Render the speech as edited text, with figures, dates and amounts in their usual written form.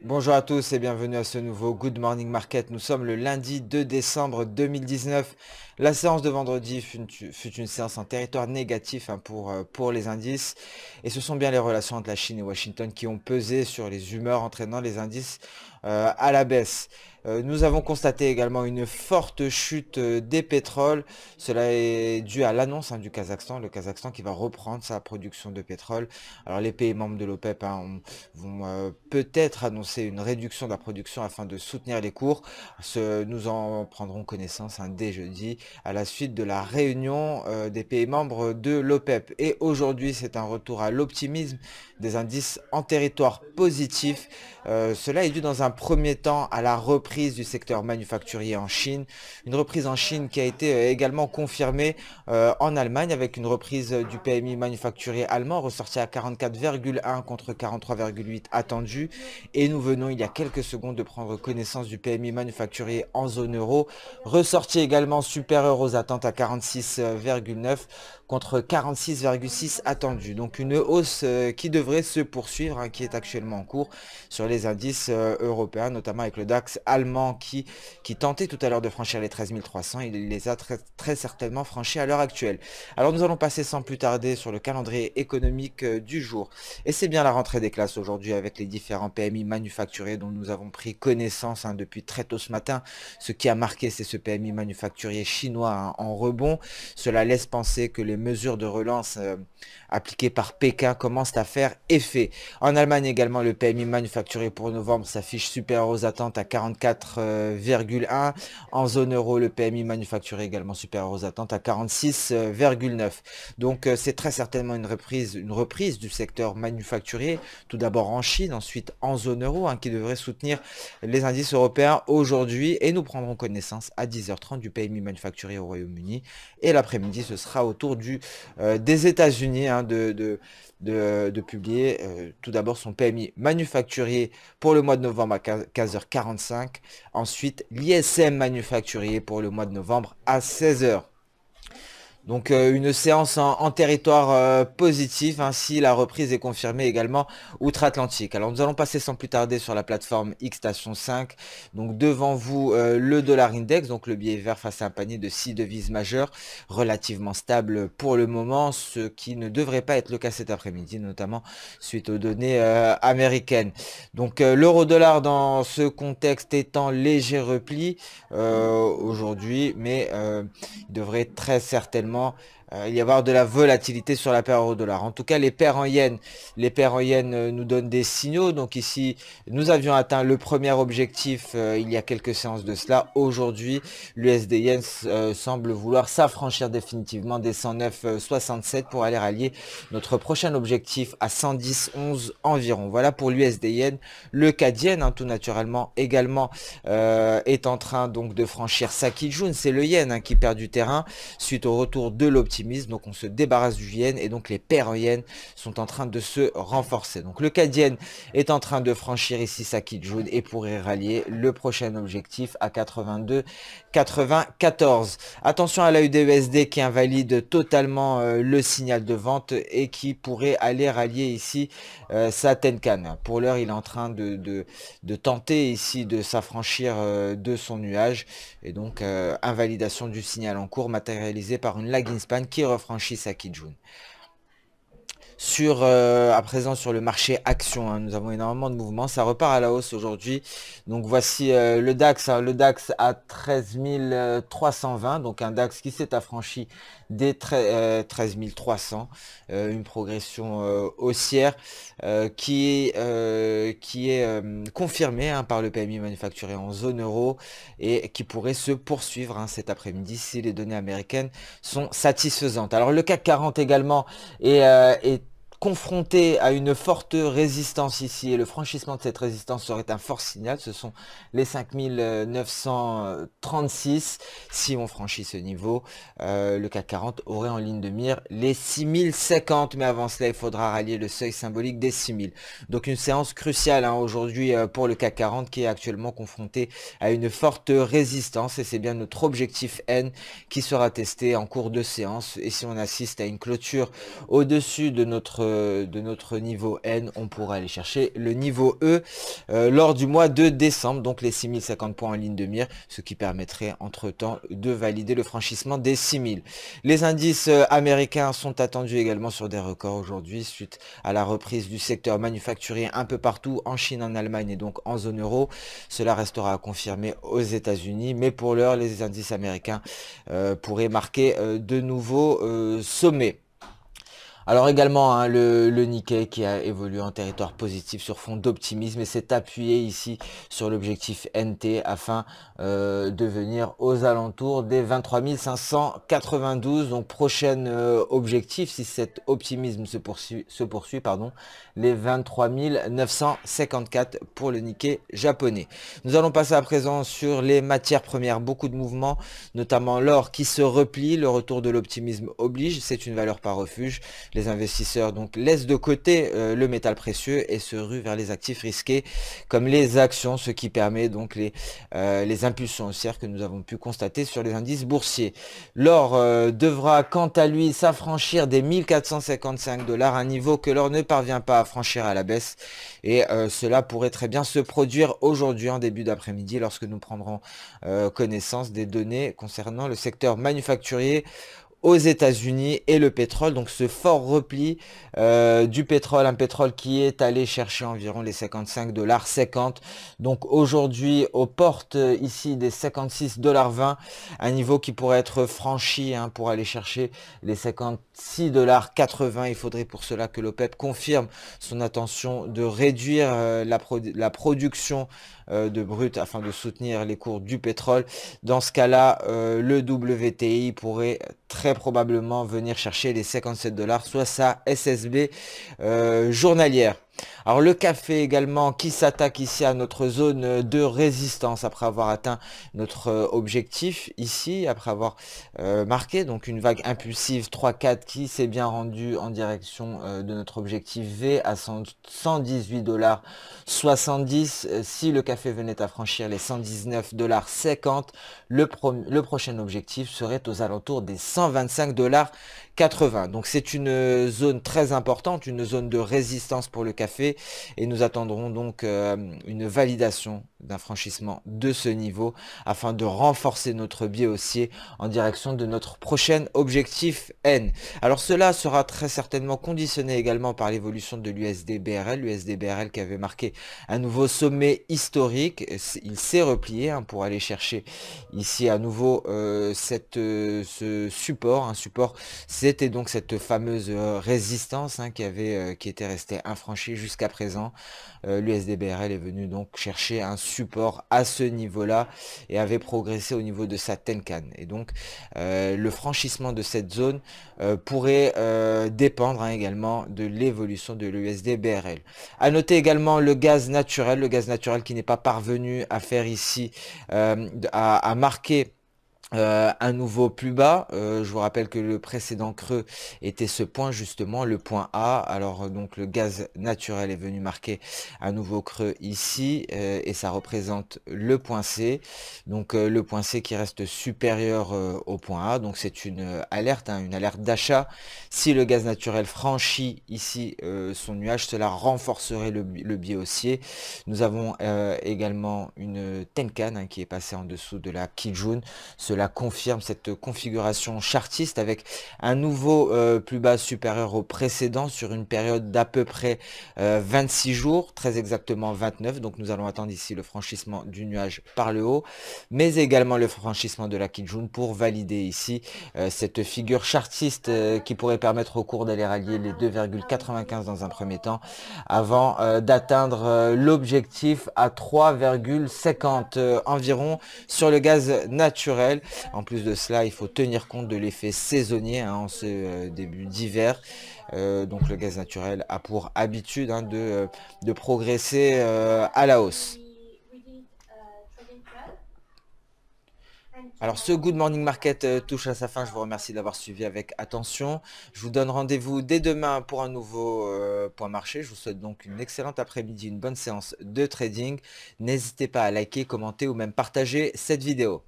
Bonjour à tous et bienvenue à ce nouveau Good Morning Market. Nous sommes le lundi 2 décembre 2019. La séance de vendredi fut une séance en territoire négatif pour les indices. Et ce sont bien les relations entre la Chine et Washington qui ont pesé sur les humeurs entraînant les indices à la baisse. Nous avons constaté également une forte chute des pétroles. Cela est dû à l'annonce du Kazakhstan, le Kazakhstan qui va reprendre sa production de pétrole. Alors les pays membres de l'OPEP vont peut-être annoncer une réduction de la production afin de soutenir les cours. Nous en prendrons connaissance dès jeudi à la suite de la réunion des pays membres de l'OPEP. Et aujourd'hui, c'est un retour à l'optimisme des indices en territoire positif. Cela est dû dans un premier temps à la reprise du secteur manufacturier en Chine. Une reprise en Chine qui a été également confirmée en Allemagne avec une reprise du PMI manufacturier allemand ressorti à 44,1 contre 43,8 attendu. Et nous venons il y a quelques secondes de prendre connaissance du PMI manufacturier en zone euro, ressorti également supérieur aux attentes à 46,9 contre 46,6 attendu. Donc une hausse qui devrait se poursuivre, qui est actuellement en cours sur les indices européens, notamment avec le DAX allemand qui tentait tout à l'heure de franchir les 13 300. Il les a très certainement franchis à l'heure actuelle. Alors nous allons passer sans plus tarder sur le calendrier économique du jour. Et c'est bien la rentrée des classes aujourd'hui avec les différents PMI manufacturiers dont nous avons pris connaissance depuis très tôt ce matin. Ce qui a marqué, c'est ce PMI manufacturier chinois en rebond. Cela laisse penser que les mesures de relance appliquées par Pékin commencent à faire effet. En Allemagne également, le PMI manufacturier pour novembre s'affiche supérieur aux attentes à 44,1. En zone euro, le PMI manufacturier également supérieur aux attentes à 46,9. Donc c'est très certainement une reprise du secteur manufacturier, tout d'abord en Chine, ensuite en zone euro, qui devrait soutenir les indices européens aujourd'hui. Et nous prendrons connaissance à 10h30 du PMI manufacturier au Royaume-Uni. Et l'après-midi, ce sera au tour des États-Unis de publier tout d'abord son PMI manufacturier pour le mois de novembre à 15h45. Ensuite, l'ISM manufacturier pour le mois de novembre à 16h. Donc une séance en territoire positif, ainsi la reprise est confirmée également outre-Atlantique. Alors nous allons passer sans plus tarder sur la plateforme X-Station 5. Donc devant vous le dollar index, donc le billet vert face à un panier de 6 devises majeures, relativement stable pour le moment, ce qui ne devrait pas être le cas cet après-midi, notamment suite aux données américaines. Donc l'euro-dollar dans ce contexte est en léger repli aujourd'hui, mais il devrait très certainement il y avoir de la volatilité sur la paire euro-dollar. En tout cas, les paires en yens nous donnent des signaux. Donc ici, nous avions atteint le premier objectif il y a quelques séances de cela. Aujourd'hui, l'USD yen semble vouloir s'affranchir définitivement des 109,67 pour aller rallier notre prochain objectif à 110,11 environ. Voilà pour l'USD yen. Le CAD yen, tout naturellement, également est en train donc de franchir sa Kijun. C'est le yen qui perd du terrain suite au retour de l'optimisme. Donc on se débarrasse du yen et donc les paires en yen sont en train de se renforcer. Donc le CAD yen est en train de franchir ici sa Kijun et pourrait rallier le prochain objectif à 82,94. Attention à la USD qui invalide totalement le signal de vente et qui pourrait aller rallier ici sa Tenkan. Pour l'heure, il est en train de tenter ici de s'affranchir de son nuage et donc invalidation du signal en cours matérialisé par une lagging span qui refranchit sa Kijun. À présent sur le marché action, nous avons énormément de mouvements, ça repart à la hausse aujourd'hui. Donc voici le DAX, le DAX à 13 320, donc un DAX qui s'est affranchi des 13 300, une progression haussière qui est confirmée par le PMI manufacturier en zone euro et qui pourrait se poursuivre cet après-midi si les données américaines sont satisfaisantes. Alors le CAC 40 également est confronté à une forte résistance ici et le franchissement de cette résistance serait un fort signal. Ce sont les 5936. Si on franchit ce niveau, le CAC 40 aurait en ligne de mire les 6050, mais avant cela il faudra rallier le seuil symbolique des 6000. Donc une séance cruciale aujourd'hui pour le CAC 40 qui est actuellement confronté à une forte résistance et c'est bien notre objectif N qui sera testé en cours de séance. Et si on assiste à une clôture au-dessus de notre notre niveau N, on pourra aller chercher le niveau E lors du mois de décembre, donc les 6050 points en ligne de mire, ce qui permettrait entre-temps de valider le franchissement des 6000. Les indices américains sont attendus également sur des records aujourd'hui, suite à la reprise du secteur manufacturier un peu partout, en Chine, en Allemagne et donc en zone euro. Cela restera à confirmer aux États-Unis, mais pour l'heure, les indices américains pourraient marquer de nouveaux sommets. Alors également hein, le Nikkei qui a évolué en territoire positif sur fond d'optimisme et s'est appuyé ici sur l'objectif NT afin de venir aux alentours des 23 592. Donc prochain objectif, si cet optimisme se poursuit pardon, les 23 954 pour le Nikkei japonais. Nous allons passer à présent sur les matières premières, beaucoup de mouvements, notamment l'or qui se replie, le retour de l'optimisme oblige, c'est une valeur par refuge. Les investisseurs donc laissent de côté le métal précieux et se ruent vers les actifs risqués comme les actions, ce qui permet donc les impulsions haussières que nous avons pu constater sur les indices boursiers. L'or devra quant à lui s'affranchir des 1455 $, un niveau que l'or ne parvient pas à franchir à la baisse et cela pourrait très bien se produire aujourd'hui en début d'après-midi lorsque nous prendrons connaissance des données concernant le secteur manufacturier aux États-Unis et le pétrole. Donc ce fort repli du pétrole, un pétrole qui est allé chercher environ les 55,50 $. Donc aujourd'hui aux portes ici des 56,20 $, un niveau qui pourrait être franchi hein, pour aller chercher les 56,80 $. Il faudrait pour cela que l'OPEP confirme son intention de réduire la production de brut afin de soutenir les cours du pétrole. Dans ce cas-là, le WTI pourrait très probablement venir chercher les 57 $, soit sa SSB journalière. Alors le café également qui s'attaque ici à notre zone de résistance après avoir atteint notre objectif ici, après avoir marqué donc une vague impulsive 3-4 qui s'est bien rendue en direction de notre objectif V à 118,70 $. Si le café venait à franchir les 119,50 $, le prochain objectif serait aux alentours des 125,80 $. Donc c'est une zone très importante, une zone de résistance pour le café et nous attendrons donc une validation d'un franchissement de ce niveau afin de renforcer notre biais haussier en direction de notre prochain objectif N. Alors cela sera très certainement conditionné également par l'évolution de l'USD-BRL, l'USD-BRL qui avait marqué un nouveau sommet historique. Il s'est replié hein, pour aller chercher ici à nouveau ce support. Un support, c'était donc cette fameuse résistance hein, qui était restée infranchie jusqu'à présent. L'USD-BRL est venu donc chercher un support à ce niveau-là et avait progressé au niveau de sa Tenkan. Et donc le franchissement de cette zone pourrait dépendre hein, également de l'évolution de l'USD-BRL. À noter également le gaz naturel qui n'est pas parvenu à faire ici, à marquer un nouveau plus bas. Je vous rappelle que le précédent creux était ce point justement, le point A. Alors donc le gaz naturel est venu marquer un nouveau creux ici et ça représente le point C. Donc le point C qui reste supérieur au point A. Donc c'est une alerte, hein, une alerte d'achat. Si le gaz naturel franchit ici son nuage, cela renforcerait le biais haussier. Nous avons également une Tenkan hein, qui est passée en dessous de la Kijun. Cela confirme cette configuration chartiste avec un nouveau plus bas supérieur au précédent sur une période d'à peu près 26 jours, très exactement 29. Donc nous allons attendre ici le franchissement du nuage par le haut, mais également le franchissement de la Kijun pour valider ici cette figure chartiste qui pourrait permettre au cours d'aller rallier les 2,95 dans un premier temps avant d'atteindre l'objectif à 3,50 environ sur le gaz naturel. En plus de cela, il faut tenir compte de l'effet saisonnier hein, en ce début d'hiver. Donc le gaz naturel a pour habitude hein, de progresser à la hausse. Alors ce Good Morning Market touche à sa fin, je vous remercie d'avoir suivi avec attention. Je vous donne rendez-vous dès demain pour un nouveau point marché. Je vous souhaite donc une excellente après-midi, une bonne séance de trading. N'hésitez pas à liker, commenter ou même partager cette vidéo.